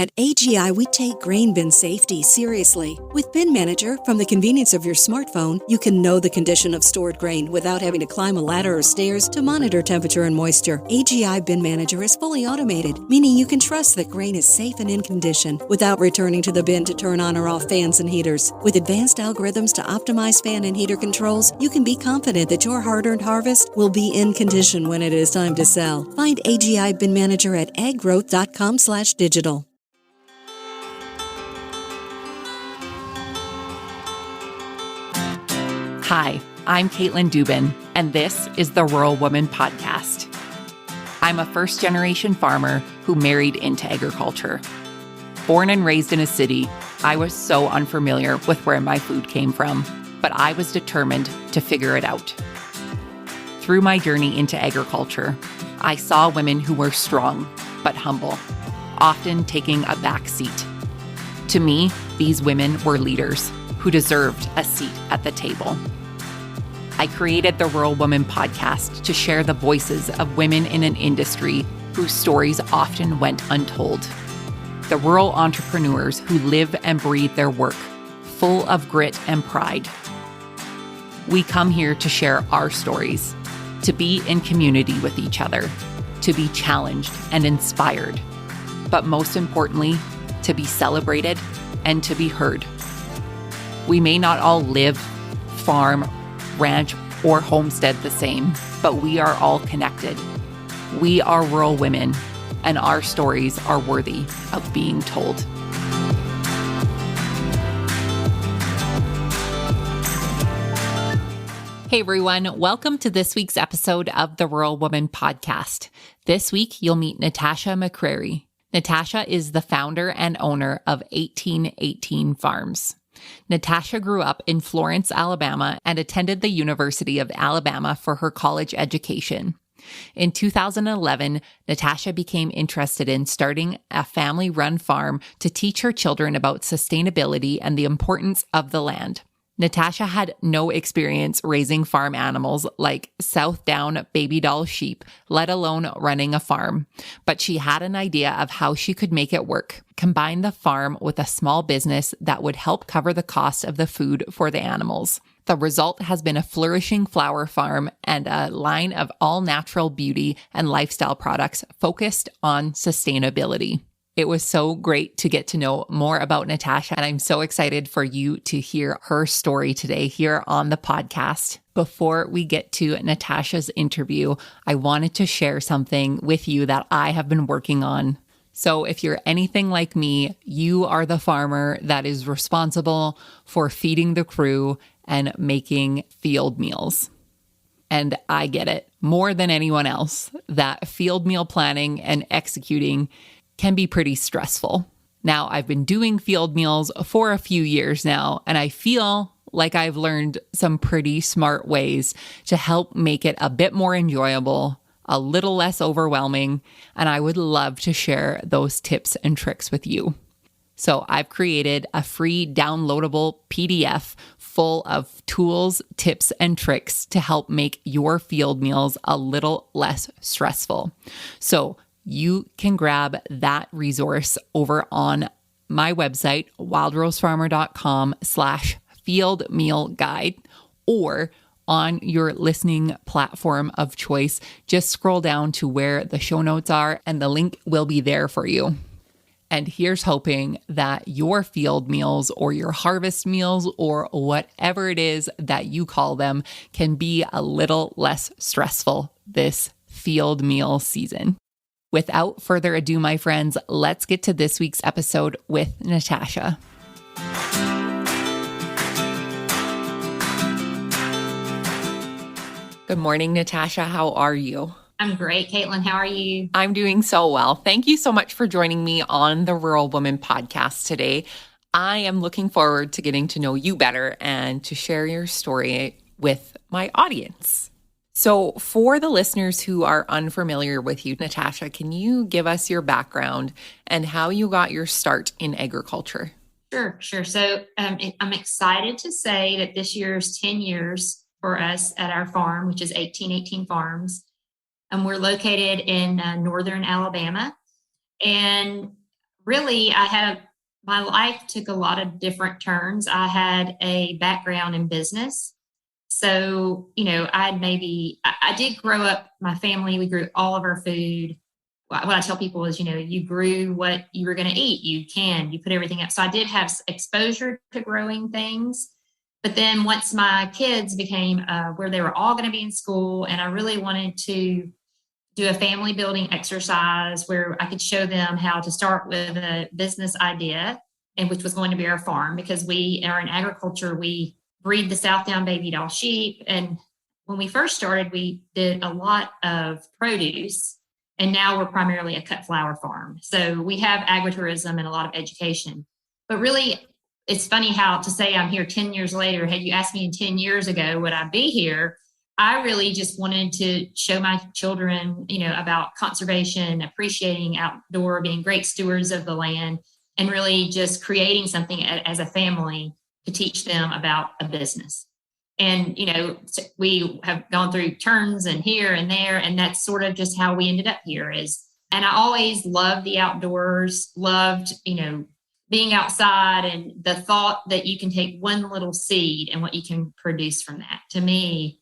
At AGI, we take grain bin safety seriously. With Bin Manager, from the convenience of your smartphone, you can know the condition of stored grain without having to climb a ladder or stairs to monitor temperature and moisture. AGI Bin Manager is fully automated, meaning you can trust that grain is safe and in condition without returning to the bin to turn on or off fans and heaters. With advanced algorithms to optimize fan and heater controls, you can be confident that your hard-earned harvest will be in condition when it is time to sell. Find AGI Bin Manager at aggrowth.com/digital. Hi, I'm Caitlin Dubin, and this is the Rural Woman Podcast. I'm a first-generation farmer who married into agriculture. Born and raised in a city, I was so unfamiliar with where my food came from, but I was determined to figure it out. Through my journey into agriculture, I saw women who were strong but humble, often taking a back seat. To me, these women were leaders who deserved a seat at the table. I created the Rural Woman Podcast to share the voices of women in an industry whose stories often went untold. The rural entrepreneurs who live and breathe their work, full of grit and pride. We come here to share our stories, to be in community with each other, to be challenged and inspired, but most importantly, to be celebrated and to be heard. We may not all live, farm, ranch, or homestead the same, but we are all connected. We are rural women, and our stories are worthy of being told. Hey everyone, welcome to this week's episode of the Rural Woman Podcast. This week, you'll meet Natasha McCrary. Natasha is the founder and owner of 1818 Farms. Natasha grew up in Florence, Alabama, and attended the University of Alabama for her college education. In 2011, Natasha became interested in starting a family-run farm to teach her children about sustainability and the importance of the land. Natasha had no experience raising farm animals like Southdown Babydoll sheep, let alone running a farm. But she had an idea of how she could make it work, combine the farm with a small business that would help cover the cost of the food for the animals. The result has been a flourishing flower farm and a line of all-natural beauty and lifestyle products focused on sustainability. It was so great to get to know more about Natasha, and I'm so excited for you to hear her story today here on the podcast. Before we get to Natasha's interview, I wanted to share something with you that I have been working on. So if you're anything like me, you are the farmer that is responsible for feeding the crew and making field meals. And I get it more than anyone else that field meal planning and executing can be pretty stressful. Now, I've been doing field meals for a few years now, and I feel like I've learned some pretty smart ways to help make it a bit more enjoyable, a little less overwhelming, and I would love to share those tips and tricks with you. So I've created a free downloadable PDF full of tools, tips, and tricks to help make your field meals a little less stressful. So you can grab that resource over on my website, wildrosefarmer.com/field meal guide, or on your listening platform of choice. Just scroll down to where the show notes are and the link will be there for you. And here's hoping that your field meals or your harvest meals or whatever it is that you call them can be a little less stressful this field meal season. Without further ado, my friends, let's get to this week's episode with Natasha. Good morning, Natasha. How are you? I'm great, Caitlin. How are you? I'm doing so well. Thank you so much for joining me on the Rural Woman Podcast today. I am looking forward to getting to know you better and to share your story with my audience. So for the listeners who are unfamiliar with you, Natasha, can you give us your background and how you got your start in agriculture? Sure. So I'm excited to say that this year is 10 years for us at our farm, which is 1818 Farms. And we're located in northern Alabama. And really, my life took a lot of different turns. I had a background in business. So, I did grow up, my family, we grew all of our food. What I tell people is, you grew what you were going to eat. You put everything up. So I did have exposure to growing things. But then once my kids became where they were all going to be in school, and I really wanted to do a family building exercise where I could show them how to start with a business idea, and which was going to be our farm, because we are in agriculture. We breed the Southdown Babydoll sheep. And when we first started, we did a lot of produce, and now we're primarily a cut flower farm. So we have agritourism and a lot of education. But really, it's funny how to say I'm here 10 years later. Had you asked me 10 years ago, would I be here? I really just wanted to show my children, about conservation, appreciating outdoor, being great stewards of the land, and really just creating something as a family to teach them about a business. And, we have gone through turns and here and there, and that's sort of just how we ended up here and I always loved the outdoors, loved, being outside, and the thought that you can take one little seed and what you can produce from that, to me,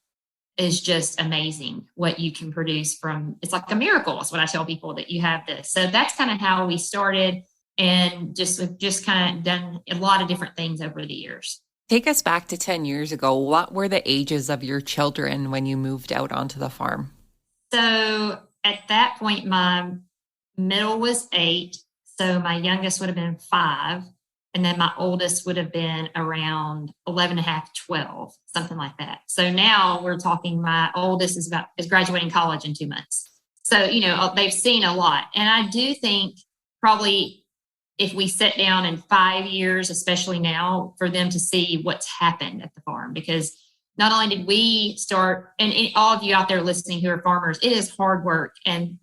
is just amazing what you can produce from. It's like a miracle is what I tell people, that you have this. So that's kind of how we started, and just kind of done a lot of different things over the years. Take us back to 10 years ago. What were the ages of your children when you moved out onto the farm? So at that point, my middle was 8. So my youngest would have been 5. And then my oldest would have been around 11 and a half, 12, something like that. So now we're talking, my oldest is graduating college in 2 months. So, they've seen a lot. And I do think probably if we sit down in 5 years, especially now, for them to see what's happened at the farm, because not only did we start, and all of you out there listening who are farmers, it is hard work and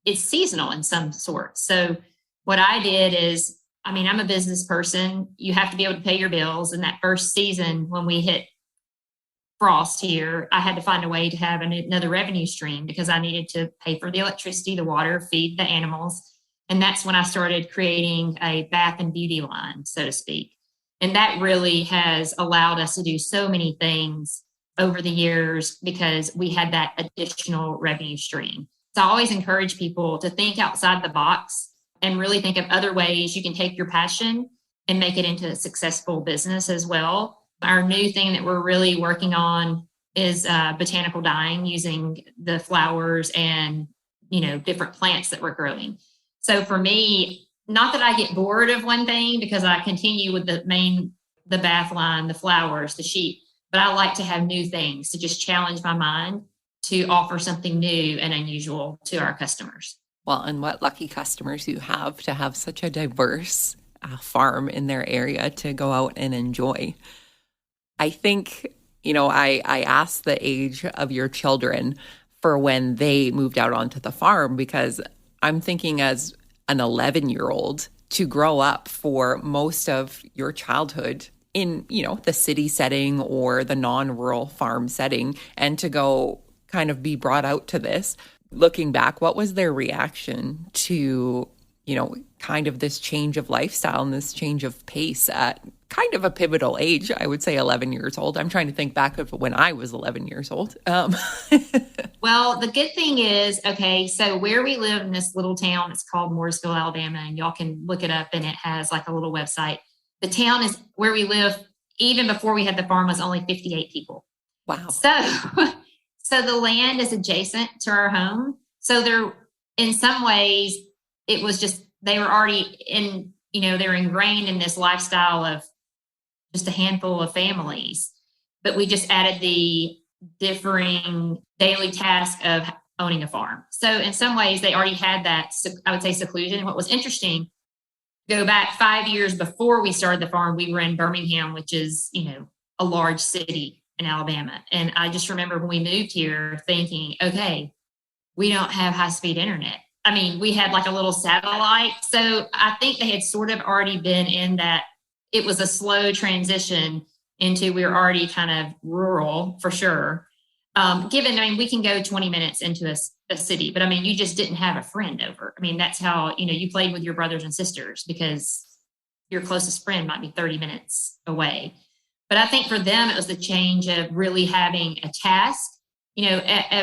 it's seasonal in some sort. So what I did is, I'm a business person. You have to be able to pay your bills. And that first season, when we hit frost here, I had to find a way to have another revenue stream, because I needed to pay for the electricity, the water, feed the animals. And that's when I started creating a bath and beauty line, so to speak. And that really has allowed us to do so many things over the years, because we had that additional revenue stream. So I always encourage people to think outside the box and really think of other ways you can take your passion and make it into a successful business as well. Our new thing that we're really working on is botanical dyeing, using the flowers and, different plants that we're growing. So for me, not that I get bored of one thing, because I continue with the bath line, the flowers, the sheep, but I like to have new things to just challenge my mind to offer something new and unusual to our customers. Well, and what lucky customers you have to have such a diverse farm in their area to go out and enjoy. I think, I asked the age of your children for when they moved out onto the farm, because I'm thinking as an 11-year-old to grow up for most of your childhood in, the city setting or the non-rural farm setting, and to go kind of be brought out to this. Looking back, what was their reaction to, kind of this change of lifestyle and this change of pace at kind of a pivotal age? I would say 11 years old. I'm trying to think back of when I was 11 years old. Well, the good thing is, so where we live in this little town, it's called Mooresville, Alabama, and y'all can look it up, and it has like a little website. The town is where we live, even before we had the farm, was only 58 people. Wow. So the land is adjacent to our home. So there, in some ways, it was just, they were already in, they were ingrained in this lifestyle of just a handful of families. But we just added the differing daily task of owning a farm. So in some ways, they already had that, I would say, seclusion. What was interesting, go back 5 years before we started the farm, we were in Birmingham, which is, a large city in Alabama. And I just remember when we moved here thinking, we don't have high-speed internet. We had like a little satellite. So I think they had sort of already been in that. It was a slow transition into, we were already kind of rural for sure. given, I mean, we can go 20 minutes into a city, but I mean, you just didn't have a friend over. I mean, that's how, you played with your brothers and sisters because your closest friend might be 30 minutes away. But I think for them, it was the change of really having a task.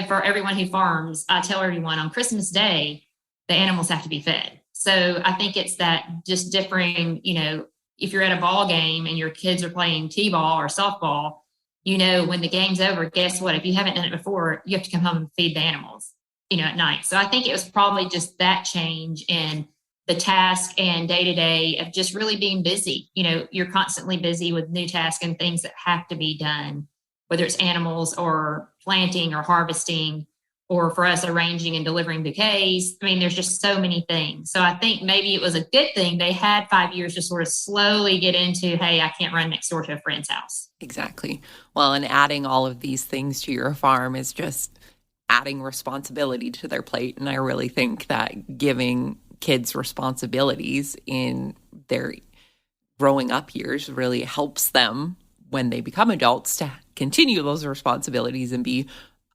For everyone who farms, I tell everyone on Christmas Day, the animals have to be fed. So I think it's that just differing, if you're at a ball game and your kids are playing t-ball or softball, when the game's over, guess what? If you haven't done it before, you have to come home and feed the animals, at night. So I think it was probably just that change in the task and day to day of just really being busy. You're constantly busy with new tasks and things that have to be done, whether it's animals or planting or harvesting, or for us arranging and delivering bouquets. I mean, there's just so many things. So I think maybe it was a good thing they had 5 years to sort of slowly get into, hey, I can't run next door to a friend's house. Exactly. Well, and adding all of these things to your farm is just adding responsibility to their plate. And I really think that giving kids responsibilities in their growing up years really helps them when they become adults to continue those responsibilities and be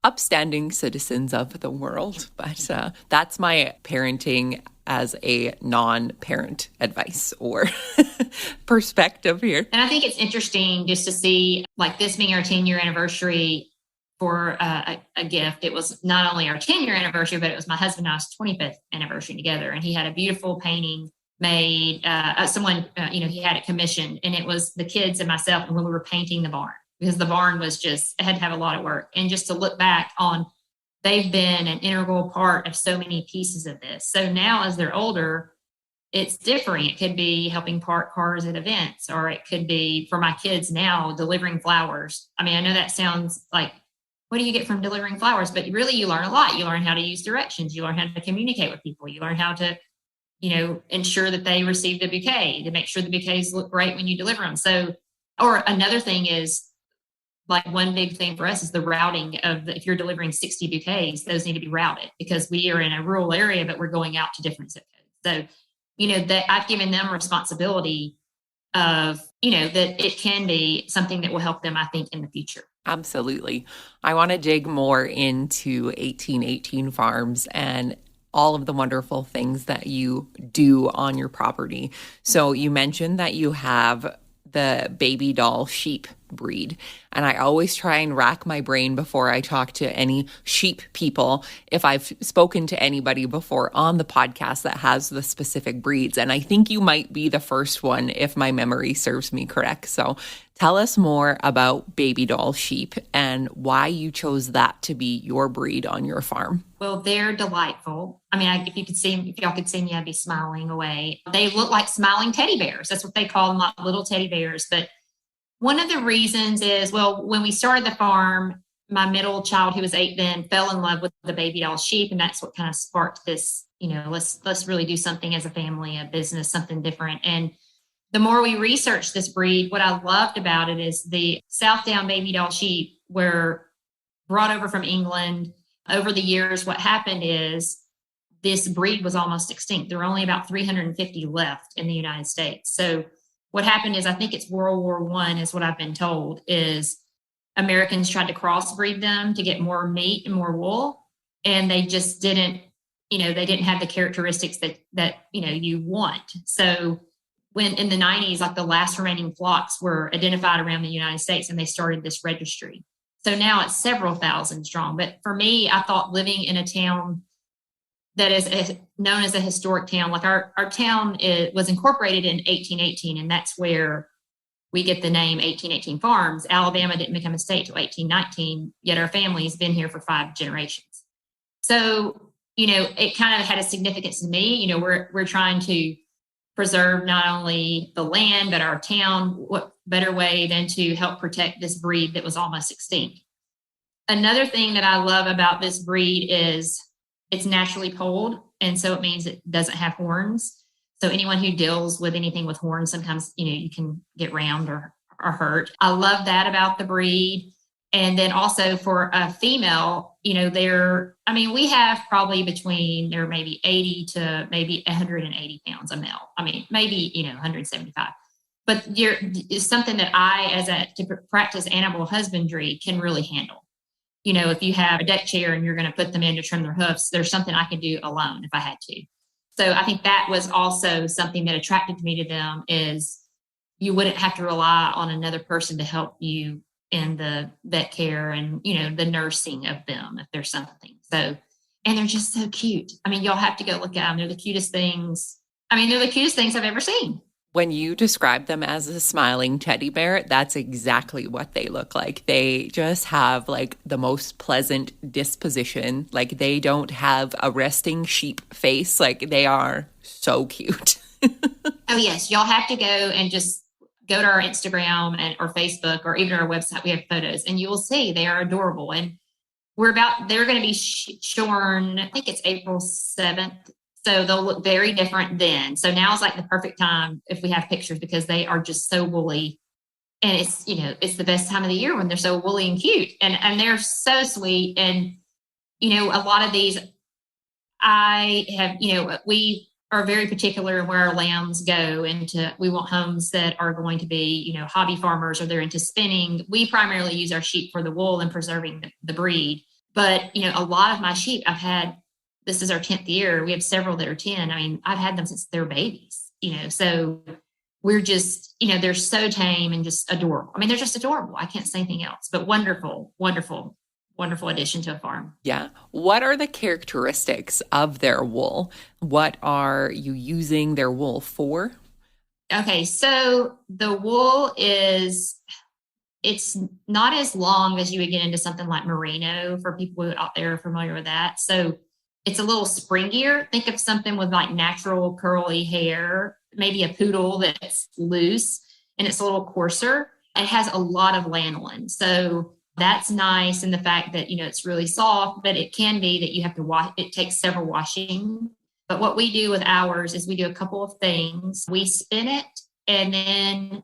upstanding citizens of the world. But that's my parenting as a non-parent advice or perspective here. And I think it's interesting just to see, like, this being our 10-year anniversary for a gift. It was not only our 10-year anniversary, but it was my husband and I's 25th anniversary together. And he had a beautiful painting made, he had it commissioned, and it was the kids and myself, and when we were painting the barn, because the barn was it had to have a lot of work. And just to look back on, they've been an integral part of so many pieces of this. So now as they're older, it's different. It could be helping park cars at events, or it could be, for my kids now, delivering flowers. I mean, I know that sounds like, what do you get from delivering flowers? But really, you learn a lot. You learn how to use directions. You learn how to communicate with people. You learn how to, ensure that they receive the bouquet, to make sure the bouquets look great when you deliver them. So, or another thing is, like, one big thing for us is the routing of if you're delivering 60 bouquets, those need to be routed because we are in a rural area, but we're going out to different zip codes. So, that I've given them responsibility of, that it can be something that will help them, I think, in the future. Absolutely. I want to dig more into 1818 Farms and all of the wonderful things that you do on your property. So you mentioned that you have the Babydoll sheep breed. And I always try and rack my brain before I talk to any sheep people if I've spoken to anybody before on the podcast that has the specific breeds. And I think you might be the first one if my memory serves me correct. So tell us more about Babydoll sheep and why you chose that to be your breed on your farm. Well, they're delightful. I mean, if y'all could see me, I'd be smiling away. They look like smiling teddy bears. That's what they call them, like little teddy bears. But one of the reasons is, well, when we started the farm, my middle child, who was 8 then, fell in love with the Babydoll sheep. And that's what kind of sparked this, let's really do something as a family, a business, something different. And the more we researched this breed, what I loved about it is the Southdown Babydoll sheep were brought over from England. Over the years, what happened is this breed was almost extinct. There were only about 350 left in the United States. So what happened is, I think it's World War I is what I've been told, is Americans tried to crossbreed them to get more meat and more wool. And they just didn't, they didn't have the characteristics that you want. So when in the 90s, like the last remaining flocks were identified around the United States, and they started this registry. So now it's several thousand strong. But for me, I thought living in a town that is known as a historic town, like our town was incorporated in 1818, and that's where we get the name 1818 Farms. Alabama didn't become a state till 1819, yet our family's been here for 5 generations. So, it kind of had a significance to me. We're trying to preserve not only the land, but our town. What better way than to help protect this breed that was almost extinct? Another thing that I love about this breed is it's naturally polled, and so it means it doesn't have horns. So anyone who deals with anything with horns, sometimes, you can get rammed or hurt. I love that about the breed. And then also for a female, we have probably there may be 80 to maybe 180 pounds a male. I mean, maybe, 175. But it's something that to practice animal husbandry can really handle. if you have a deck chair and you're going to put them in to trim their hoofs, there's something I can do alone if I had to. So I think that was also something that attracted me to them, is you wouldn't have to rely on another person to help you in the vet care and, the nursing of them if there's something. So, and they're just so cute. I mean, you'll have to go look at them. They're the cutest things. I mean, they're the cutest things I've ever seen. When you describe them as a smiling teddy bear, that's exactly what they look like. They just have like the most pleasant disposition. Like they don't have a resting sheep face. Like they are so cute. Oh, yes. Y'all have to go and just go to our Instagram or Facebook or even our website. We have photos and you will see they are adorable. And they're going to be shorn, I think it's April 7th. So they'll look very different then. So now is like the perfect time if we have pictures, because they are just so woolly. And it's, it's the best time of the year when they're so woolly and cute. And they're so sweet. And, a lot of these I have, we are very particular in where our lambs go into. We want homes that are going to be, hobby farmers, or they're into spinning. We primarily use our sheep for the wool and preserving the breed. But, a lot of my sheep this is our 10th year. We have several that are 10. I mean, I've had them since they're babies, so we're just, they're so tame and just adorable. I mean, they're just adorable. I can't say anything else, but wonderful, wonderful, wonderful addition to a farm. Yeah. What are the characteristics of their wool? What are you using their wool for? Okay. So the wool it's not as long as you would get into something like merino, for people who out there are familiar with that. So it's a little springier. Think of something with like natural curly hair, maybe a poodle that's loose, and it's a little coarser. It has a lot of lanolin. So that's nice in the fact that, it's really soft, but it can be that you have to wash. It takes several washing. But what we do with ours is we do a couple of things. We spin it, and then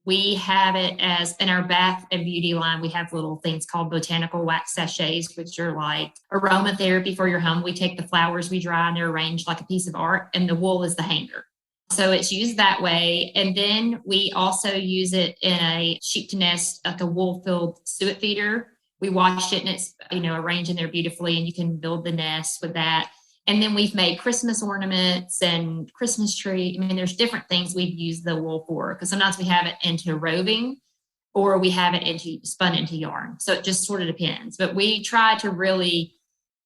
we have it as in our bath and beauty line. We have little things called botanical wax sachets, which are like aromatherapy for your home. We take the flowers we dry and they're arranged like a piece of art, and the wool is the hanger. So it's used that way. And then we also use it in a sheep to nest, like a wool-filled suet feeder. We wash it and it's, arranged in there beautifully, and you can build the nest with that. And then we've made Christmas ornaments and Christmas tree. I mean, there's different things we've used the wool for, because sometimes we have it into roving or we have it spun into yarn. So it just sort of depends. But we try to really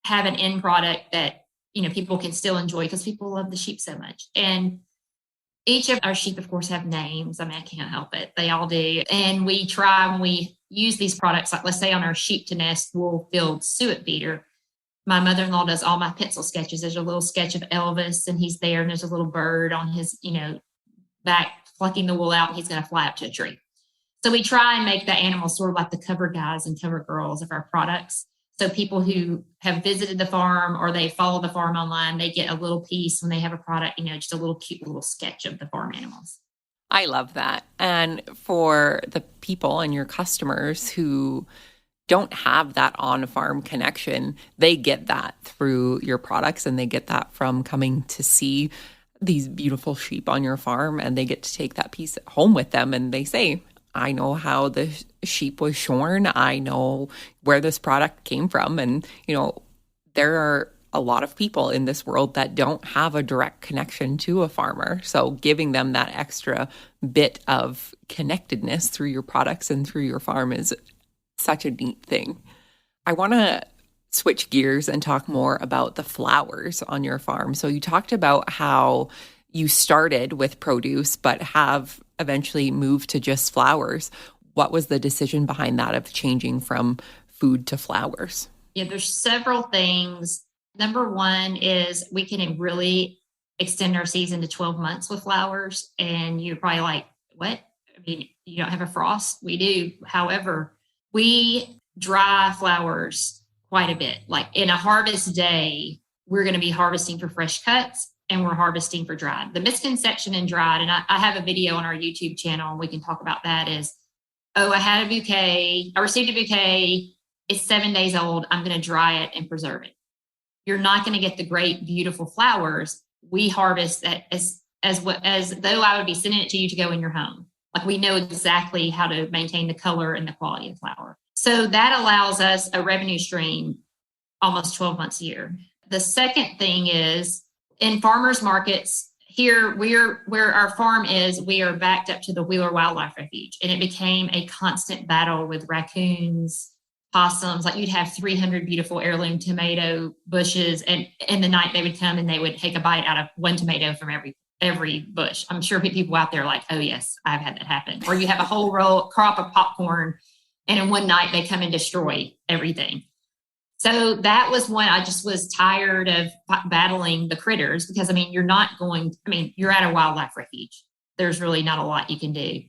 have an end product that, people can still enjoy, because people love the sheep so much. And each of our sheep, of course, have names. I mean, I can't help it. They all do. And we try, when we use these products, like let's say on our sheep to nest wool-filled suet feeder, my mother-in-law does all my pencil sketches. There's a little sketch of Elvis, and he's there, and there's a little bird on his, back plucking the wool out, and he's going to fly up to a tree. So we try and make the animal sort of like the cover guys and cover girls of our products. So people who have visited the farm or they follow the farm online, they get a little piece when they have a product, just a little cute little sketch of the farm animals. I love that. And for the people and your customers who don't have that on-farm connection, they get that through your products, and they get that from coming to see these beautiful sheep on your farm, and they get to take that piece home with them, and they say, I know how the sheep was shorn. I know where this product came from. And, there are a lot of people in this world that don't have a direct connection to a farmer. So giving them that extra bit of connectedness through your products and through your farm is such a neat thing. I want to switch gears and talk more about the flowers on your farm. So you talked about how you started with produce, but have eventually moved to just flowers. What was the decision behind that, of changing from food to flowers? Yeah, there's several things. Number one is we can really extend our season to 12 months with flowers. And you're probably like, what? I mean, you don't have a frost? We do. However, we dry flowers quite a bit. Like in a harvest day, we're going to be harvesting for fresh cuts, and we're harvesting for dried. The misconception in dried, and I have a video on our YouTube channel, and we can talk about that, is, I received a bouquet, it's 7 days old, I'm going to dry it and preserve it. You're not going to get the great, beautiful flowers. We harvest that as though I would be sending it to you to go in your home. Like we know exactly how to maintain the color and the quality of the flower. So that allows us a revenue stream almost 12 months a year. The second thing is in farmers markets here, where our farm is, we are backed up to the Wheeler Wildlife Refuge, and it became a constant battle with raccoons, possums. Like you'd have 300 beautiful heirloom tomato bushes, and in the night they would come and they would take a bite out of one tomato from every bush. I'm sure people out there are like, oh yes, I've had that happen. Or you have a whole crop of popcorn, and in one night they come and destroy everything. So that was one. I just was tired of battling the critters because, you're at a wildlife refuge. There's really not a lot you can do.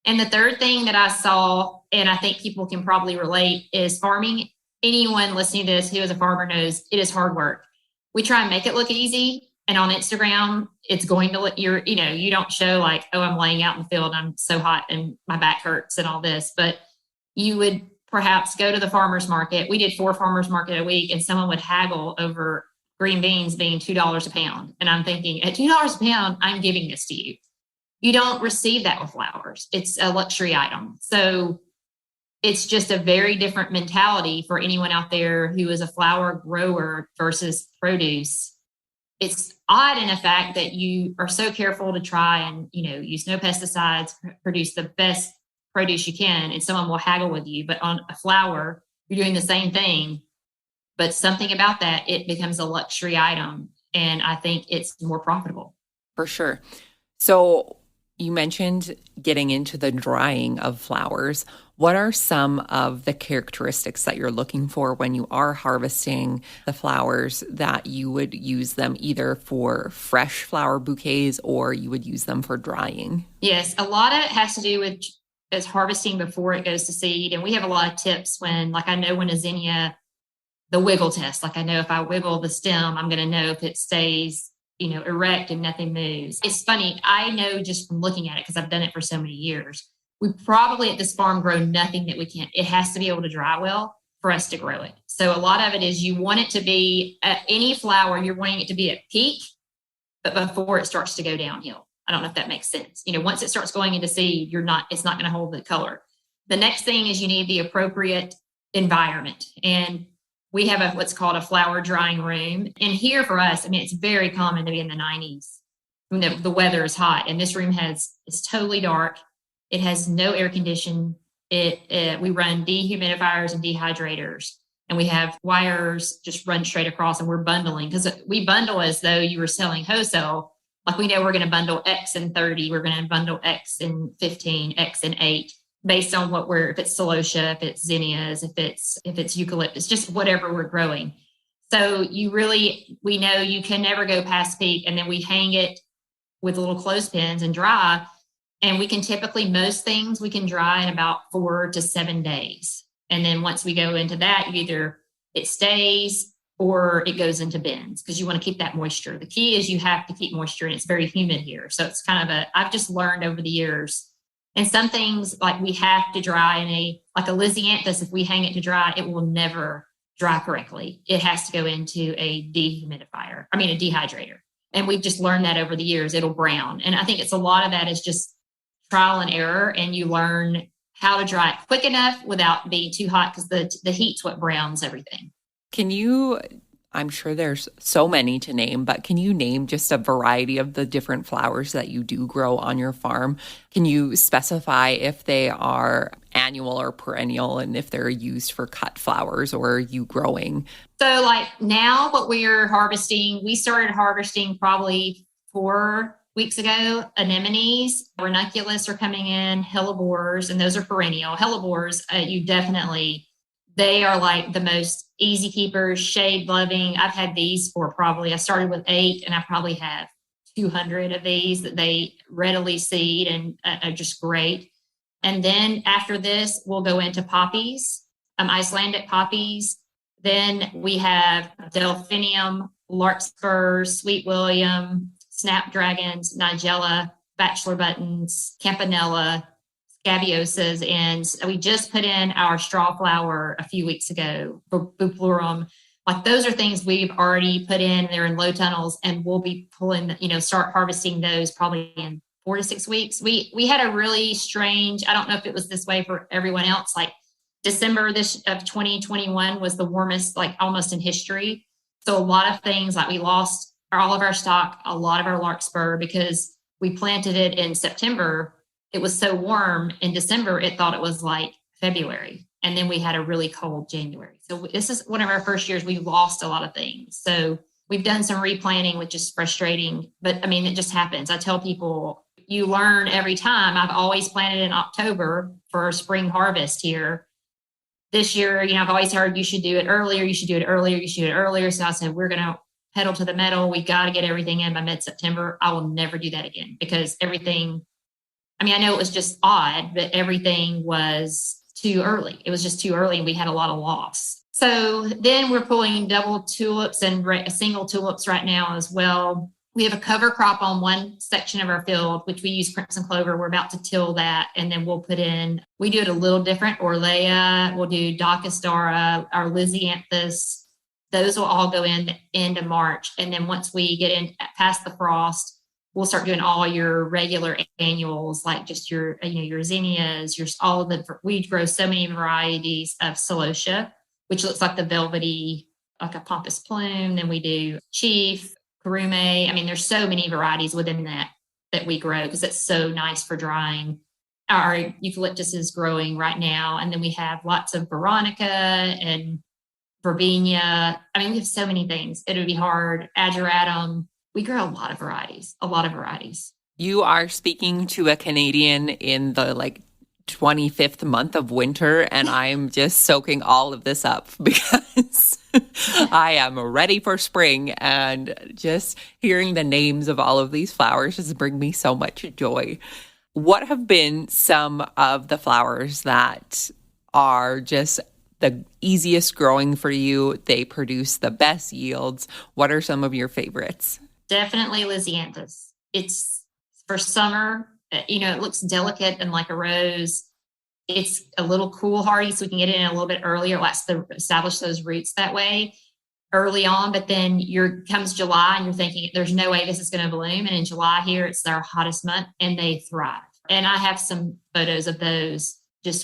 And the third thing that I saw, and I think people can probably relate, is farming. Anyone listening to this who is a farmer knows it is hard work. We try and make it look easy. And on Instagram, it's going to look, you don't show like, oh, I'm laying out in the field, I'm so hot and my back hurts and all this. But you would perhaps go to the farmer's market. We did 4 farmer's market a week, and someone would haggle over green beans being $2 a pound. And I'm thinking, at $2 a pound, I'm giving this to you. You don't receive that with flowers. It's a luxury item. So it's just a very different mentality for anyone out there who is a flower grower versus produce. It's odd in the fact that you are so careful to try and, use no pesticides, produce the best produce you can, and someone will haggle with you. But on a flower, you're doing the same thing, but something about that, it becomes a luxury item. And I think it's more profitable. For sure. So you mentioned getting into the drying of flowers. What are some of the characteristics that you're looking for when you are harvesting the flowers that you would use them either for fresh flower bouquets or you would use them for drying? Yes, a lot of it has to do with is harvesting before it goes to seed. And we have a lot of tips when, like I know when a zinnia, the wiggle test, like I know if I wiggle the stem, I'm going to know if it stays, erect and nothing moves. It's funny. I know just from looking at it, because I've done it for so many years, we probably at this farm grow nothing that we can't. It has to be able to dry well for us to grow it. So a lot of it is you want it to be any flower, you're wanting it to be at peak, but before it starts to go downhill. I don't know if that makes sense. Once it starts going into seed, it's not going to hold the color. The next thing is you need the appropriate environment. And we have what's called a flower drying room. And here for us, it's very common to be in the 90s. The weather is hot, and this room it's totally dark. It has no air condition. We run dehumidifiers and dehydrators, and we have wires just run straight across, and we're bundling because we bundle as though you were selling wholesale. Like we know we're going to bundle X in 30, we're going to bundle X in 15, X in 8, based on if it's celosia, if it's zinnias, if it's eucalyptus, just whatever we're growing. So we know you can never go past peak, and then we hang it with little clothespins and dry. And we can typically, most things we can dry in about 4 to 7 days. And then once we go into that, either it stays or it goes into bins because you want to keep that moisture. The key is you have to keep moisture, and it's very humid here. So it's kind of I've just learned over the years. And some things like we have to dry like a lisianthus, if we hang it to dry, it will never dry correctly. It has to go into a dehydrator. And we've just learned that over the years, it'll brown. And I think it's a lot of that is just trial and error, and you learn how to dry it quick enough without being too hot because the heat's what browns everything. I'm sure there's so many to name, but can you name just a variety of the different flowers that you do grow on your farm? Can you specify if they are annual or perennial and if they're used for cut flowers or are you growing? So like now what we're harvesting, we started harvesting probably 4 weeks ago. Anemones, ranunculus are coming in, hellebores, and those are perennial. Hellebores, they are like the most easy keepers, shade loving. I've had these I started with 8 and I probably have 200 of these that they readily seed and are just great. And then after this, we'll go into poppies, Icelandic poppies. Then we have delphinium, larkspurs, sweet William, snapdragons, nigella, bachelor buttons, campanella, scabiosas, and we just put in our straw flower a few weeks ago for buplurum. Like those are things we've already put in. They're in low tunnels, and we'll be start harvesting those probably in 4 to 6 weeks. We had a really strange, I don't know if it was this way for everyone else, like December of 2021 was the warmest, like almost in history. So a lot of things, like we lost all of our stock, a lot of our larkspur, because we planted it in September. It was so warm in December, it thought it was like February. And then we had a really cold January. So this is one of our first years we lost a lot of things. So we've done some replanting, which is frustrating, but I mean, it just happens. I tell people, you learn every time. I've always planted in October for spring harvest here. This year, I've always heard you should do it earlier. You should do it earlier. You should do it earlier. So I said, we're going to pedal to the metal. We got to get everything in by mid-September. I will never do that again because everything, I know it was just odd, but everything was too early. It was just too early and we had a lot of loss. So then we're pulling double tulips and single tulips right now as well. We have a cover crop on one section of our field, which we use crimson clover. We're about to till that. And then we'll put in, we do it a little different. Orlea, we'll do Docastara, our Lysianthus. Those will all go in the end of March. And then once we get in past the frost, we'll start doing all your regular annuals, like just your zinnias, all of we grow so many varieties of celosia, which looks like the velvety, like a pompous plume. Then we do chief, Karume. There's so many varieties within that we grow because it's so nice for drying. Our eucalyptus is growing right now. And then we have lots of veronica and verbena. We have so many things. It would be hard. Ageratum. We grow a lot of varieties. You are speaking to a Canadian in the 25th month of winter, and I'm just soaking all of this up because I am ready for spring, and just hearing the names of all of these flowers just bring me so much joy. What have been some of the flowers that are just the easiest growing for you? They produce the best yields. What are some of your favorites? Definitely Lysianthus. It's for summer. It looks delicate and like a rose. It's a little cool hardy, so we can get it in a little bit earlier. Let's establish those roots that way early on. But then comes July and you're thinking, there's no way this is going to bloom. And in July here, it's our hottest month and they thrive. And I have some photos of those.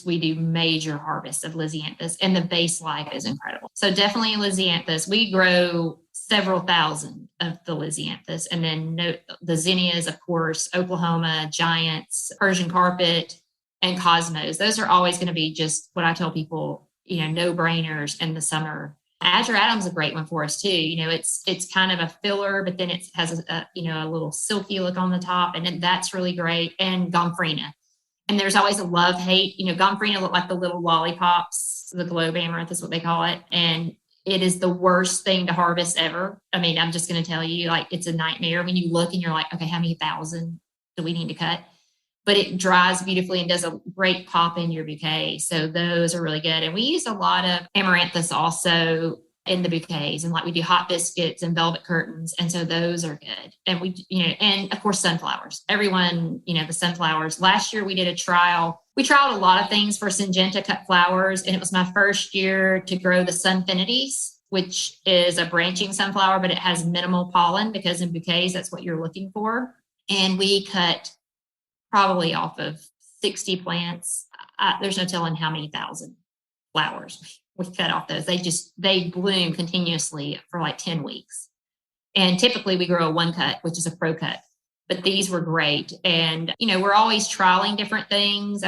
We do major harvests of Lysianthus and the base life is incredible. So definitely Lysianthus. We grow several thousand of the Lysianthus. And then the zinnias, of course, Oklahoma, giants, Persian carpet, and cosmos. Those are always going to be just what I tell people, no-brainers in the summer. Ageratum's a great one for us too. It's kind of a filler, but then it has a little silky look on the top, and then that's really great. And Gomphrena. And there's always a love-hate. Gomphrena look like the little lollipops, the globe amaranth is what they call it. And it is the worst thing to harvest ever. I'm just going to tell you, it's a nightmare when you look and you're like, okay, how many thousand do we need to cut? But it dries beautifully and does a great pop in your bouquet. So those are really good. And we use a lot of amaranthus also in the bouquets, and we do hot biscuits and velvet curtains. And so those are good. And and of course, sunflowers. Everyone, the sunflowers. Last year we did a trial. We trialed a lot of things for Syngenta cut flowers. And it was my first year to grow the Sunfinities, which is a branching sunflower, but it has minimal pollen because in bouquets, that's what you're looking for. And we cut probably off of 60 plants. There's no telling how many thousand flowers we cut off those. They bloom continuously for 10 weeks. And typically we grow a one cut, which is a pro cut, but these were great. And, we're always trialing different things.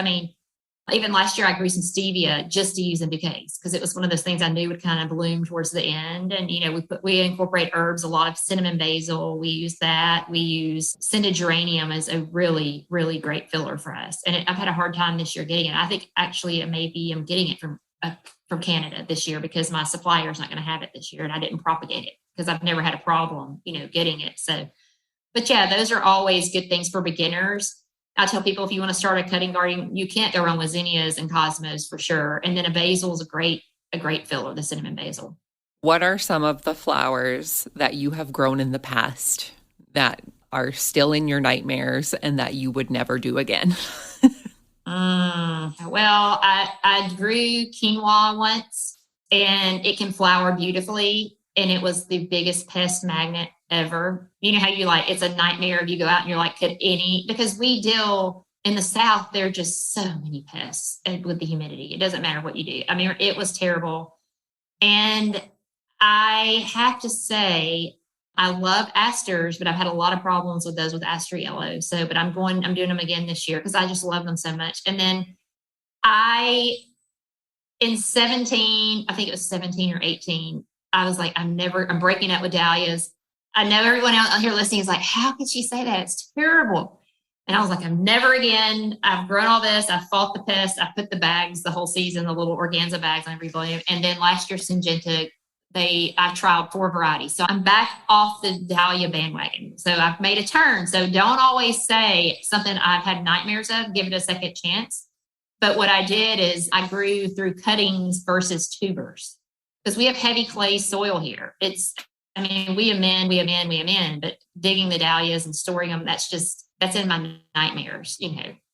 Even last year I grew some stevia just to use in bouquets because it was one of those things I knew would kind of bloom towards the end. And, we incorporate herbs, a lot of cinnamon basil. We use that. We use scented geranium as a really, really great filler for us. And I've had a hard time this year getting it. I think actually maybe I'm getting it from Canada this year because my supplier is not going to have it this year. And I didn't propagate it because I've never had a problem, getting it. So, but yeah, those are always good things for beginners. I tell people if you want to start a cutting garden, you can't go wrong with zinnias and cosmos for sure. And then a basil is a great filler, the cinnamon basil. What are some of the flowers that you have grown in the past that are still in your nightmares and that you would never do again? Well, I grew quinoa once and it can flower beautifully. And it was the biggest pest magnet ever. You know how it's a nightmare if you go out and you're like, because we deal in the South, there are just so many pests with the humidity. It doesn't matter what you do. I mean, it was terrible. And I have to say, I love asters, but I've had a lot of problems with those with aster yellow. So, but I'm doing them again this year because I just love them so much. And then in 17, I think it was 17 or 18, I was like, I'm breaking up with dahlias. I know everyone out here listening is like, how could she say that? It's terrible. And I was like, I'm never again. I've grown all this. I've fought the pests. I put the bags the whole season, the little organza bags on every volume. And then last year, Syngenta, I've tried 4 varieties. So I'm back off the dahlia bandwagon. So I've made a turn. So don't always say something I've had nightmares of, give it a second chance. But what I did is I grew through cuttings versus tubers because we have heavy clay soil here. We amend, but digging the dahlias and storing them, that's in my nightmares,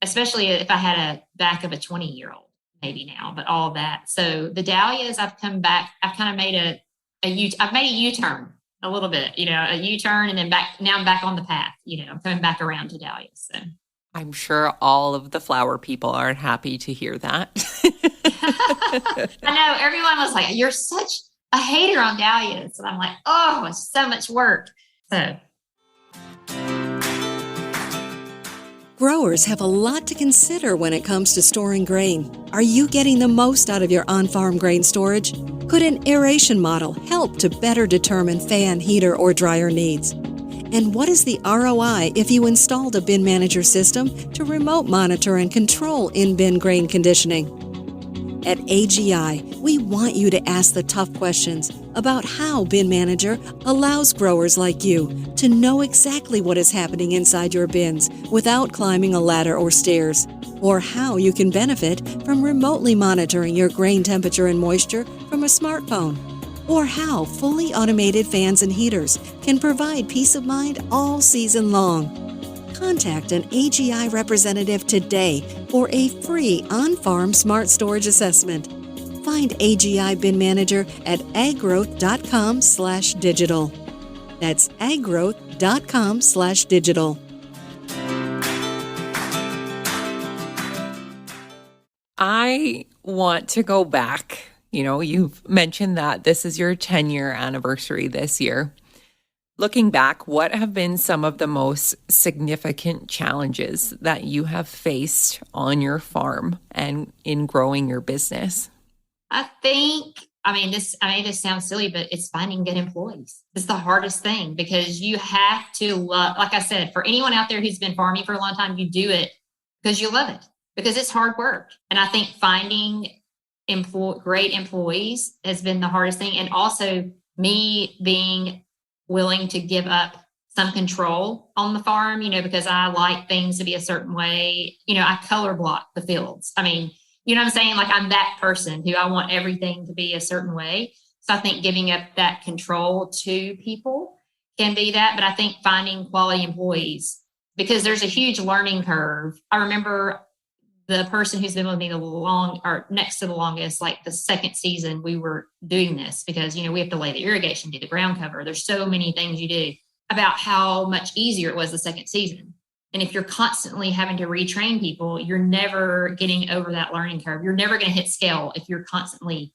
especially if I had a back of a 20-year-old maybe now, but all of that. So the dahlias, I've come back, I've kind of made I've made a U-turn a little bit, a U-turn and then now I'm back on the path, I'm coming back around to dahlias. So. I'm sure all of the flower people are happy to hear that. I know everyone was like, you're such a hater on dahlias. And I'm like, oh, it's so much work. So. Growers have a lot to consider when it comes to storing grain. Are you getting the most out of your on-farm grain storage? Could an aeration model help to better determine fan, heater, or dryer needs? And what is the ROI if you installed a bin manager system to remote monitor and control in-bin grain conditioning? At AGI, we want you to ask the tough questions about how Bin Manager allows growers like you to know exactly what is happening inside your bins without climbing a ladder or stairs, or how you can benefit from remotely monitoring your grain temperature and moisture from a smartphone, or how fully automated fans and heaters can provide peace of mind all season long. Contact an AGI representative today for a free on-farm smart storage assessment. Find AGI Bin Manager at aggrowth.com/digital. That's aggrowth.com/digital. I want to go back. You've mentioned that this is your 10-year anniversary this year. Looking back, what have been some of the most significant challenges that you have faced on your farm and in growing your business? I think, this sounds silly, but it's finding good employees. It's the hardest thing because you have to love, like I said, for anyone out there who's been farming for a long time, you do it because you love it, because it's hard work. And I think finding great employees has been the hardest thing. And also me being willing to give up some control on the farm, because I like things to be a certain way. I color block the fields. You know what I'm saying? Like I'm that person who I want everything to be a certain way. So I think giving up that control to people can be that. But I think finding quality employees, because there's a huge learning curve. I remember the person who's been with me next to the longest, like the second season we were doing this because, we have to lay the irrigation, do the ground cover. There's so many things you do, about how much easier it was the second season. And if you're constantly having to retrain people, you're never getting over that learning curve. You're never going to hit scale if you're constantly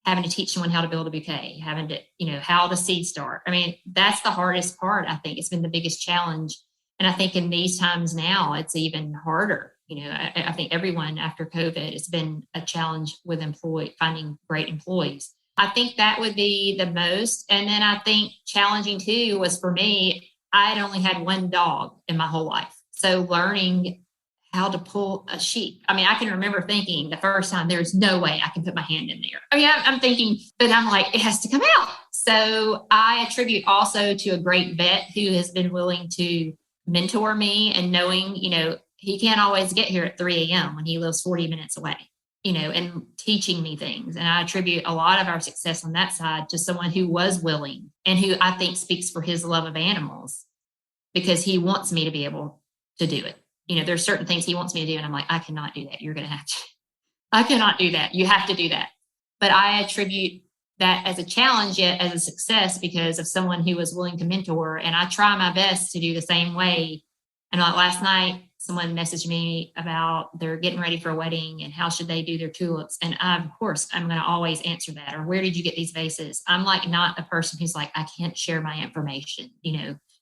having to teach someone how to build a bouquet, having to, how the seeds start. That's the hardest part. I think it's been the biggest challenge. And I think in these times now, it's even harder. I think everyone after COVID, it's been a challenge with finding great employees. I think that would be the most. And then I think challenging too was for me, I had only had one dog in my whole life. So learning how to pull a sheep. I can remember thinking the first time, there's no way I can put my hand in there. I'm thinking, but I'm like, it has to come out. So I attribute also to a great vet who has been willing to mentor me and knowing, he can't always get here at 3 a.m. when he lives 40 minutes away, and teaching me things. And I attribute a lot of our success on that side to someone who was willing and who I think speaks for his love of animals, because he wants me to be able to do it. There's certain things he wants me to do. And I'm like, I cannot do that. You're going to have to, I cannot do that. You have to do that. But I attribute that as a challenge yet as a success because of someone who was willing to mentor. And I try my best to do the same way. And like last night, someone messaged me about they're getting ready for a wedding and how should they do their tulips. And of course, I'm going to always answer that. Or where did you get these vases? I'm like not a person who's like, I can't share my information.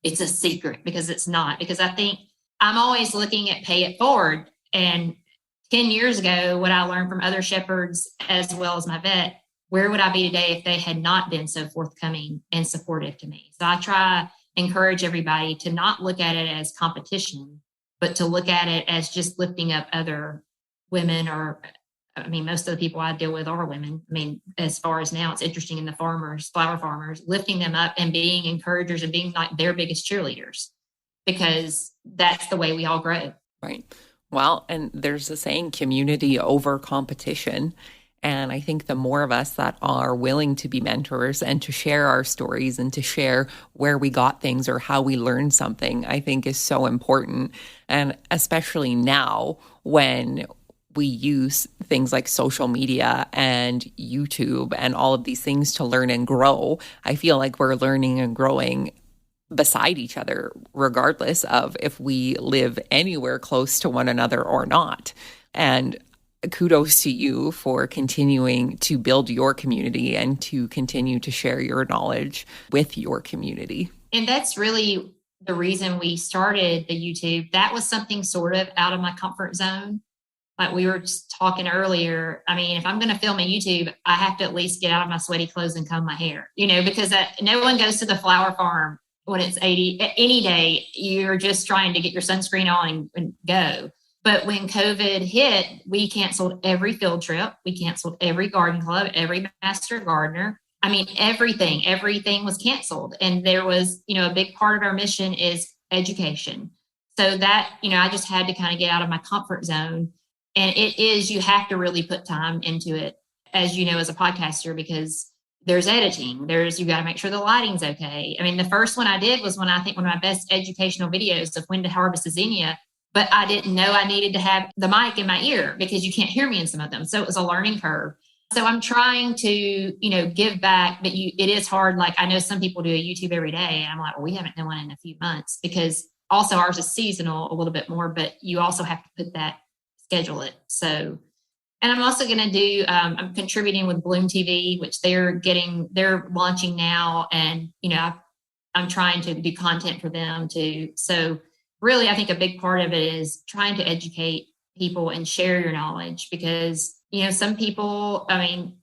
It's a secret, because it's not. Because I think I'm always looking at pay it forward. And 10 years ago, what I learned from other shepherds as well as my vet, where would I be today if they had not been so forthcoming and supportive to me? So I try encourage everybody to not look at it as competition, but to look at it as just lifting up other women. Or, I mean, most of the people I deal with are women. I mean, as far as now, it's interesting in the flower farmers, lifting them up and being encouragers and being like their biggest cheerleaders, because that's the way we all grow. Right. Well, and there's a saying, community over competition. And I think the more of us that are willing to be mentors and to share our stories and to share where we got things or how we learned something, I think is so important. And especially now when we use things like social media and YouTube and all of these things to learn and grow, I feel like we're learning and growing beside each other, regardless of if we live anywhere close to one another or not. And kudos to you for continuing to build your community and to continue to share your knowledge with your community. And that's really the reason we started the YouTube. That was something sort of out of my comfort zone. Like we were just talking earlier. I mean, if I'm going to film a YouTube, I have to at least get out of my sweaty clothes and comb my hair, because no one goes to the flower farm when it's 80. Any day, you're just trying to get your sunscreen on and go. But when COVID hit, we canceled every field trip. We canceled every garden club, every master gardener. I mean, everything was canceled. And there was, a big part of our mission is education. So that, I just had to kind of get out of my comfort zone. And you have to really put time into it, as you know, as a podcaster, because there's editing, you got to make sure the lighting's okay. I mean, the first one I did was I think one of my best educational videos of when to harvest a zinnia. But I didn't know I needed to have the mic in my ear because you can't hear me in some of them. So it was a learning curve. So I'm trying to, give back, but it is hard. Like I know some people do a YouTube every day. And I'm like, well, we haven't done one in a few months, because also ours is seasonal a little bit more, but you also have to schedule it. So, and I'm also going to do, I'm contributing with Bloom TV, which they're launching now. And, I'm trying to do content for them too. So really, I think a big part of it is trying to educate people and share your knowledge, because, some people,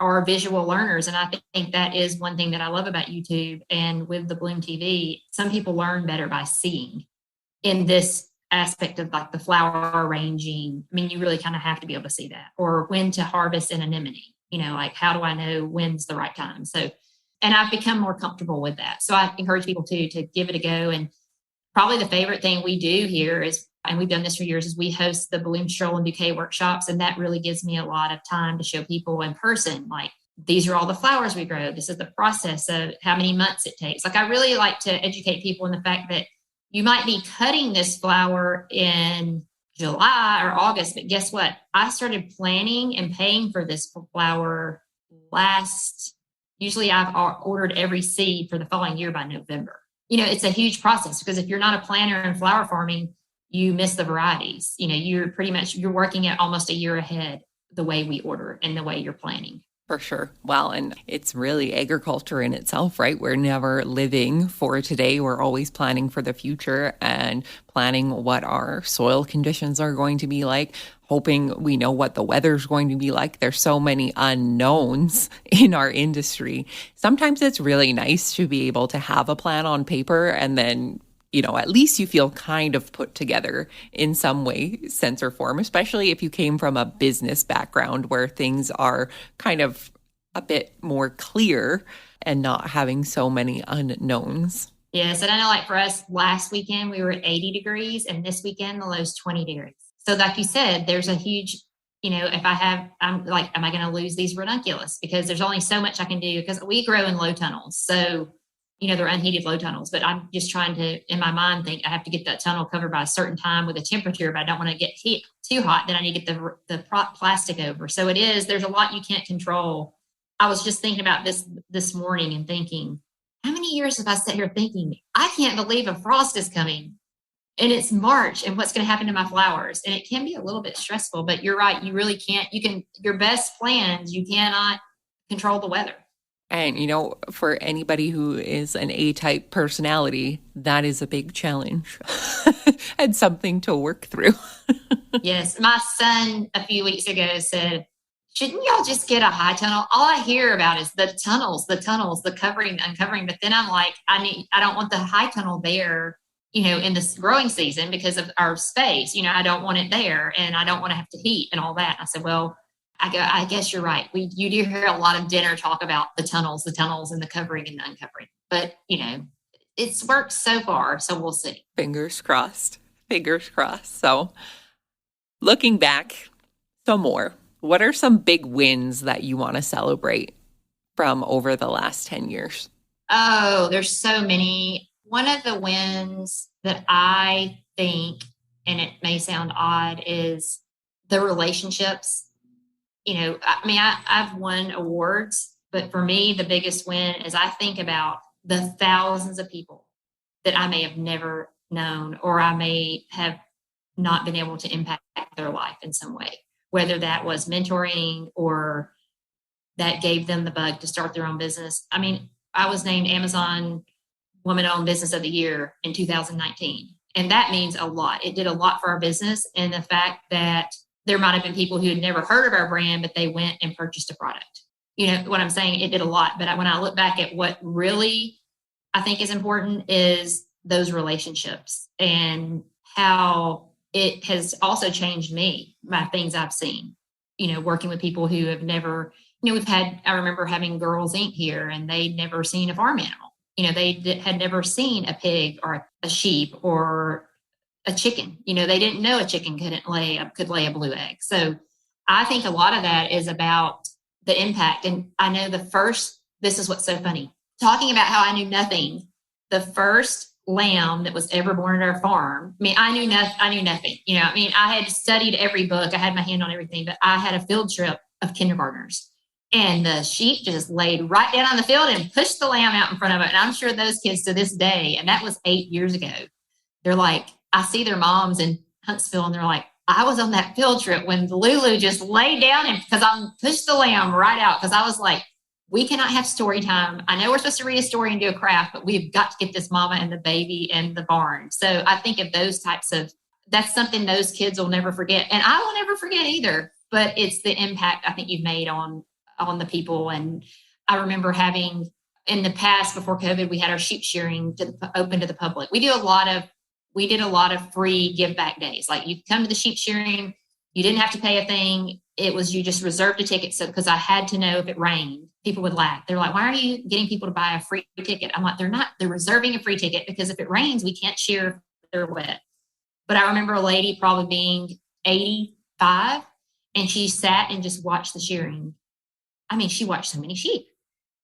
are visual learners. And I think that is one thing that I love about YouTube and with the Bloom TV. Some people learn better by seeing in this aspect of like the flower arranging. I mean, you really kind of have to be able to see that, or when to harvest an anemone, like how do I know when's the right time? So, and I've become more comfortable with that. So I encourage people to give it a go. And probably the favorite thing we do here is, and we've done this for years, is we host the Bloom Stroll and Bouquet workshops. And that really gives me a lot of time to show people in person, like, these are all the flowers we grow. This is the process of how many months it takes. Like, I really like to educate people in the fact that you might be cutting this flower in July or August, but guess what? I started planning and paying for this flower usually I've ordered every seed for the following year by November. It's a huge process, because if you're not a planner in flower farming, you miss the varieties. You're working at almost a year ahead, the way we order and the way you're planning. For sure. Well, and it's really agriculture in itself, right? We're never living for today. We're always planning for the future and planning what our soil conditions are going to be like, hoping we know what the weather's going to be like. There's so many unknowns in our industry. Sometimes it's really nice to be able to have a plan on paper, and then at least you feel kind of put together in some way, sense or form, especially if you came from a business background where things are kind of a bit more clear and not having so many unknowns. Yes. And I know, like for us, last weekend, we were at 80 degrees, and this weekend, the low's 20 degrees. So like you said, there's a huge, I'm like, am I going to lose these ranunculus? Because there's only so much I can do, because we grow in low tunnels. So they're unheated low tunnels, but I'm just trying to, in my mind, think I have to get that tunnel covered by a certain time with a temperature, but I don't want to get heat too hot. Then I need to get the plastic over. So there's a lot you can't control. I was just thinking about this morning and thinking, how many years have I sat here thinking, I can't believe a frost is coming? and it's March, and what's going to happen to my flowers? And it can be a little bit stressful, but you're right. You really can't, your best plans, you cannot control the weather. And, for anybody who is an A-type personality, that is a big challenge and something to work through. Yes. My son a few weeks ago said, shouldn't y'all just get a high tunnel? All I hear about is the tunnels, the covering, uncovering. But then I'm like, I don't want the high tunnel there, in this growing season because of our space. I don't want it there, and I don't want to have to heat and all that. I said, well, I guess you're right. You do hear a lot of dinner talk about the tunnels and the covering and the uncovering. But, it's worked so far. So we'll see. Fingers crossed. Fingers crossed. So looking back some more, what are some big wins that you want to celebrate from over the last 10 years? Oh, there's so many. One of the wins that I think, and it may sound odd, is the relationships. I've won awards, but for me, the biggest win is I think about the thousands of people that I may have never known, or I may have not been able to impact their life in some way, whether that was mentoring or that gave them the bug to start their own business. I was named Amazon Woman-Owned Business of the Year in 2019. And that means a lot. It did a lot for our business. And the fact that there might have been people who had never heard of our brand, but they went and purchased a product. You know what I'm saying? It did a lot. But when I look back at what really I think is important is those relationships and how it has also changed me, my things I've seen, working with people who have never, I remember having Girls Inc. here, and they'd never seen a farm animal. They had never seen a pig or a sheep or a chicken. They didn't know a chicken could lay a blue egg. So I think a lot of that is about the impact. And I know this is what's so funny, talking about how I knew nothing. The first lamb that was ever born at our farm, I knew nothing. I had studied every book. I had my hand on everything, but I had a field trip of kindergartners. And the sheep just laid right down on the field and pushed the lamb out in front of it. And I'm sure those kids to this day, and that was 8 years ago, they're like, I see their moms in Huntsville, and they're like, I was on that field trip when Lulu just laid down and because I pushed the lamb right out. Because I was like, we cannot have story time. I know we're supposed to read a story and do a craft, but we've got to get this mama and the baby in the barn. So I think of those that's something those kids will never forget. And I will never forget either, but it's the impact I think you've made on the people. And I remember having in the past, before COVID, we had our sheep shearing open to the public. We did a lot of free give back days. Like you come to the sheep shearing, you didn't have to pay a thing. It was, you just reserved a ticket. So, because I had to know if it rained, people would laugh. They're like, why are you getting people to buy a free ticket? I'm like, they're reserving a free ticket because if it rains, we can't shear if they're wet. But I remember a lady probably being 85, and she sat and just watched the shearing. She watched so many sheep.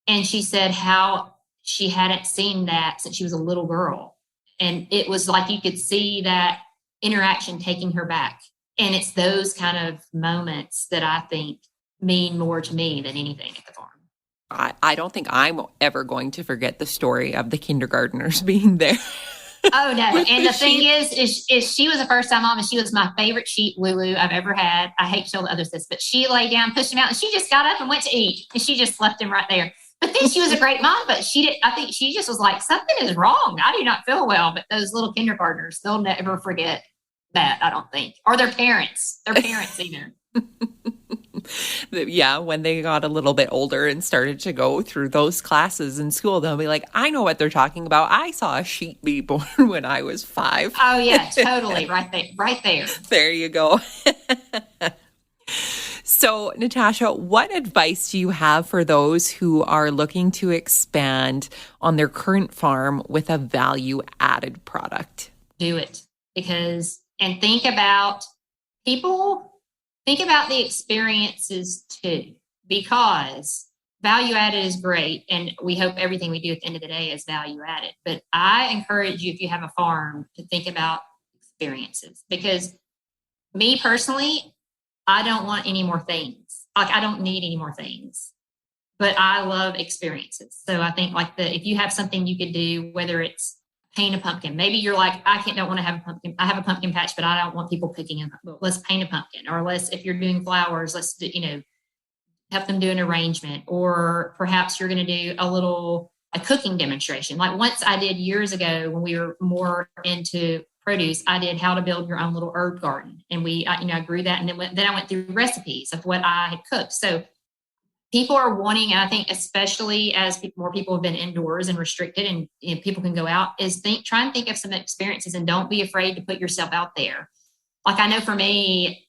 And she said how she hadn't seen that since she was a little girl. And it was like you could see that interaction taking her back. And it's those kind of moments that I think mean more to me than anything at the farm. I don't think I'm ever going to forget the story of the kindergartners being there. Oh, no. And the thing is she was a first-time mom, and she was my favorite sheep, Lulu, I've ever had. I hate to tell the others this, but she laid down, pushed him out, and she just got up and went to eat. And she just left him right there. But then she was a great mom, but I think she just was like, something is wrong. I do not feel well. But those little kindergartners, they'll never forget that, I don't think. Or their parents either. Yeah, when they got a little bit older and started to go through those classes in school, they'll be like, I know what they're talking about. I saw a sheep be born when I was 5. Oh, yeah, totally. Right there. There you go. So, Natasha, what advice do you have for those who are looking to expand on their current farm with a value-added product? Do it. And think about the experiences too, because value added is great. And we hope everything we do at the end of the day is value added. But I encourage you, if you have a farm, to think about experiences, because me personally, I don't want any more things. Like I don't need any more things, but I love experiences. So I think if you have something you could do, whether it's paint a pumpkin. Maybe you're like, don't want to have a pumpkin. I have a pumpkin patch, but I don't want people picking them. Let's paint a pumpkin. Or if you're doing flowers, let's do, help them do an arrangement. Or perhaps you're going to do a cooking demonstration. Like once I did years ago when we were more into produce, I did how to build your own little herb garden. And I grew that. And then I went through recipes of what I had cooked. So people are wanting, and I think especially as more people have been indoors and restricted and people can go out, try and think of some experiences and don't be afraid to put yourself out there. Like I know for me,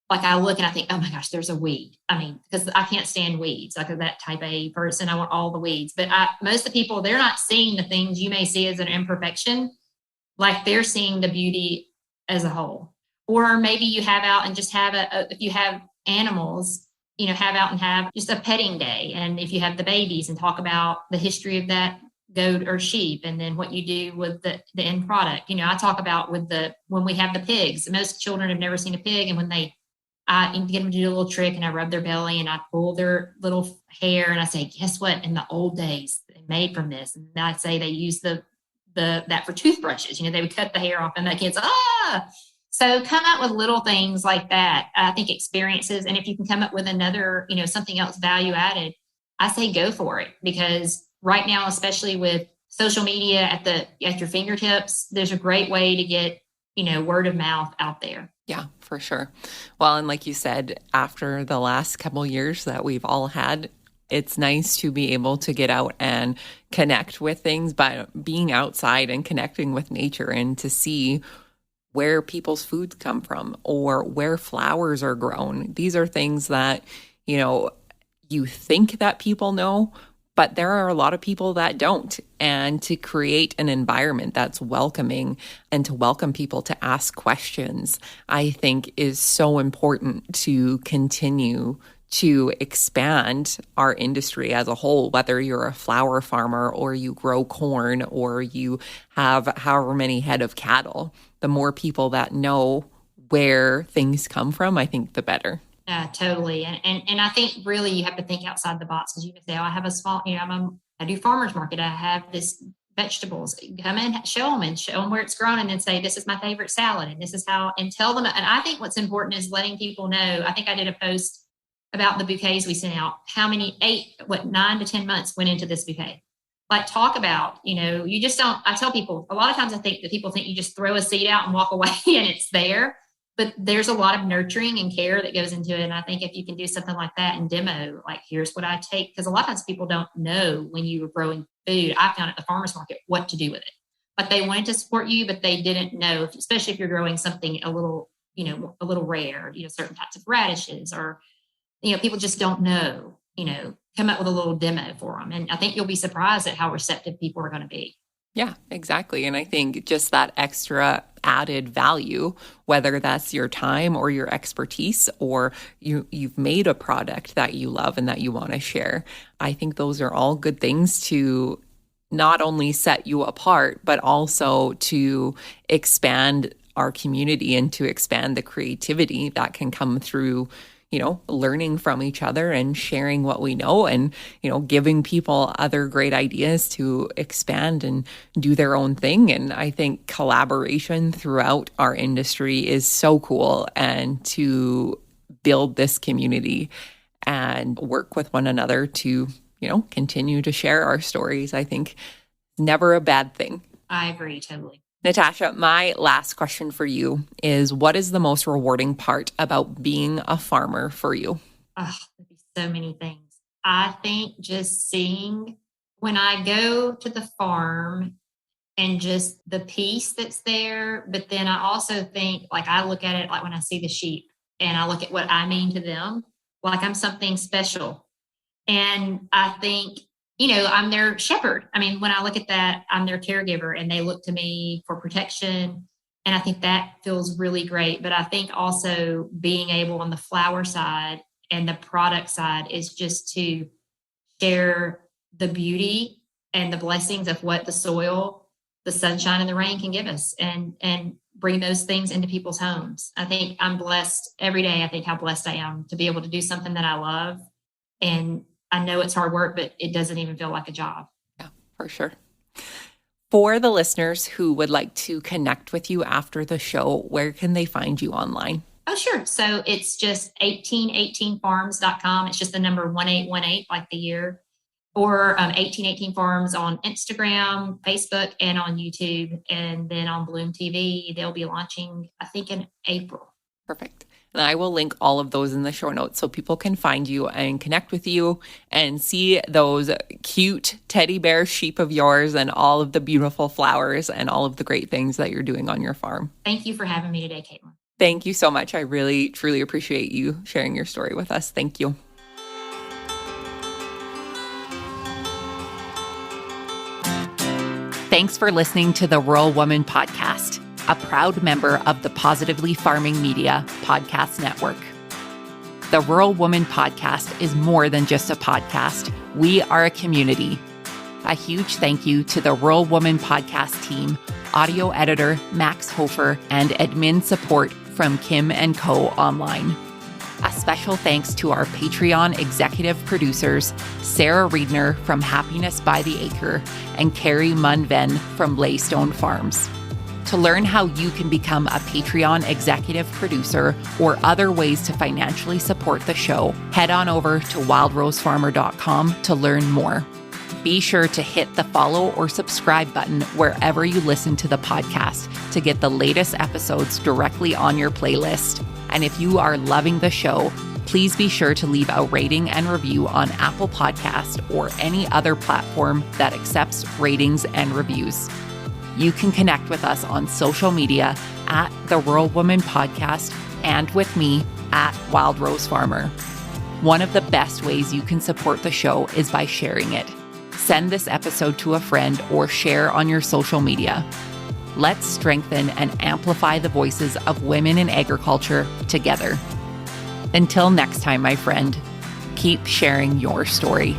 like I look and I think, oh my gosh, there's a weed. I mean, because I can't stand weeds. Like that type A person, I want all the weeds. But most of the people, they're not seeing the things you may see as an imperfection. Like they're seeing the beauty as a whole. Or maybe you have out and just have if you have animals, have out and have just a petting day. And if you have the babies and talk about the history of that goat or sheep, and then what you do with the end product. I talk about when we have the pigs, most children have never seen a pig. And when I get them to do a little trick and I rub their belly and I pull their little hair and I say, guess what? In the old days, they made from this. And I say they use that for toothbrushes. They would cut the hair off and the kids, So come up with little things like that. I think experiences. And if you can come up with another, something else value added, I say go for it, because right now, especially with social media at your fingertips, there's a great way to get, word of mouth out there. Yeah, for sure. Well, and like you said, after the last couple of years that we've all had, it's nice to be able to get out and connect with things by being outside and connecting with nature and to see where people's foods come from or where flowers are grown. These are things that, you think that people know, but there are a lot of people that don't. And to create an environment that's welcoming and to welcome people to ask questions, I think is so important to continue to expand our industry as a whole, whether you're a flower farmer or you grow corn or you have however many head of cattle. The more people that know where things come from, I think the better. Yeah, totally. And I think really you have to think outside the box, because you can say, I have a small, I do farmer's market. I have this vegetables. Come in, show them where it's grown, and then say, this is my favorite salad. And this is how, and tell them. And I think what's important is letting people know. I think I did a post about the bouquets we sent out. How many, 9 to 10 months went into this bouquet. Like talk about, you just don't, I tell people, a lot of times I think that people think you just throw a seed out and walk away and it's there, but there's a lot of nurturing and care that goes into it. And I think if you can do something like that and demo, like, here's what I take, because a lot of times people don't know when you were growing food. I found at the farmer's market what to do with it. Like they wanted to support you, but they didn't know, especially if you're growing something a little rare, certain types of radishes or, people just don't know, come up with a little demo for them. And I think you'll be surprised at how receptive people are going to be. Yeah, exactly. And I think just that extra added value, whether that's your time or your expertise, or you've made a product that you love and that you want to share, I think those are all good things to not only set you apart, but also to expand our community and to expand the creativity that can come through learning from each other and sharing what we know and, giving people other great ideas to expand and do their own thing. And I think collaboration throughout our industry is so cool, and to build this community and work with one another to, continue to share our stories, I think never a bad thing. I agree totally. Natasha, my last question for you is, what is the most rewarding part about being a farmer for you? Oh, there'd be so many things. I think just seeing when I go to the farm and just the peace that's there. But then I also think, like, I look at it like when I see the sheep and I look at what I mean to them, like I'm something special. And I think, I'm their shepherd. I mean, when I look at that, I'm their caregiver and they look to me for protection. And I think that feels really great. But I think also being able on the flower side and the product side is just to share the beauty and the blessings of what the soil, the sunshine and the rain can give us, and bring those things into people's homes. I think I'm blessed every day. I think how blessed I am to be able to do something that I love. And I know it's hard work, but it doesn't even feel like a job. Yeah, for sure. For the listeners who would like to connect with you after the show, where can they find you online? Oh, sure. So it's just 1818farms.com. It's just the number 1818, like the year, or 1818 Farms on Instagram, Facebook, and on YouTube. And then on Bloom TV, they'll be launching, I think, in April. Perfect. And I will link all of those in the show notes so people can find you and connect with you and see those cute teddy bear sheep of yours and all of the beautiful flowers and all of the great things that you're doing on your farm. Thank you for having me today, Caitlin. Thank you so much. I really, truly appreciate you sharing your story with us. Thank you. Thanks for listening to the Rural Woman Podcast, a proud member of the Positively Farming Media Podcast Network. The Rural Woman Podcast is more than just a podcast. We are a community. A huge thank you to the Rural Woman Podcast team, audio editor Max Hofer, and admin support from Kim & Co. Online. A special thanks to our Patreon executive producers, Sarah Riedner from Happiness by the Acre and Carrie Munven from Laystone Farms. To learn how you can become a Patreon executive producer or other ways to financially support the show, head on over to wildrosefarmer.com to learn more. Be sure to hit the follow or subscribe button wherever you listen to the podcast to get the latest episodes directly on your playlist. And if you are loving the show, please be sure to leave a rating and review on Apple Podcasts or any other platform that accepts ratings and reviews. You can connect with us on social media at The Rural Woman Podcast and with me at Wild Rose Farmer. One of the best ways you can support the show is by sharing it. Send this episode to a friend or share on your social media. Let's strengthen and amplify the voices of women in agriculture together. Until next time, my friend, keep sharing your story.